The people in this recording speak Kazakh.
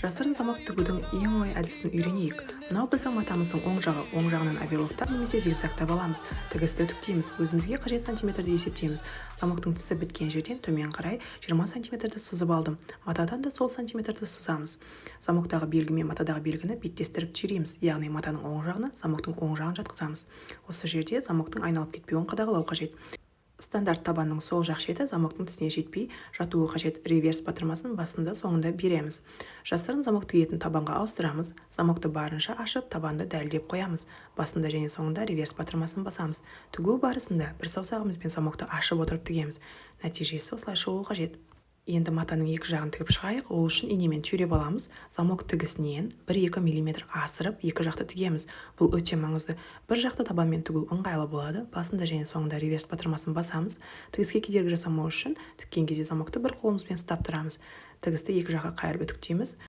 Жасырын замок тігудің ең оңай әдісін үйренейік. Мынау біздің матамыздың оң жағы, оң жағынан оверлоктап немесе зигзагтап аламыз. Тігісті үтіктейміз, өзімізге қажет сантиметрді есептейміз. Замоктың тісі біткен жерден төмен қарай 20 сантиметрді сызып алдым. Матадан да сол сантиметрді сызамыз. Замоктағы белгі мен матадағы белгіні беттестіріп түйреміз, яғни матаның оң жағына замоктың оң жағын жатқызамыз. Осы жерде замоктың айналып кетпеуін қадағалау қажет. Стандарт табанның сол жақ шеті замоктың тісіне жетпей жатуы қажет. Реверс батырмасын басында соңында береміз. Жасырын замок тігетін табанға ауыстырамыз. Замокты барынша ашып, табанды дәлдеп қоямыз. Басында және соңында реверс батырмасын басамыз. Тігу барысында бір саусағымызбен замокты ашып отырып тігеміз. Нәтижесі осылай шығуы қажет. Енді матаның екі жағын тігіп шығайық. Ол үшін инемен түйреп аламыз. Замок тігісінен 1-2 мм асырып, екі жақты тігеміз. Бұл өте маңызды. Бір жақты табанмен тігу ыңғайлы болады. Басында және соңында реверс батырмасын басамыз. Тігіске кедергі жасамау үшін тіккен кезде замокты бір қолымызбен ұстап тұрамыз. Тігісті екі жаққа қайырып үтіктейміз.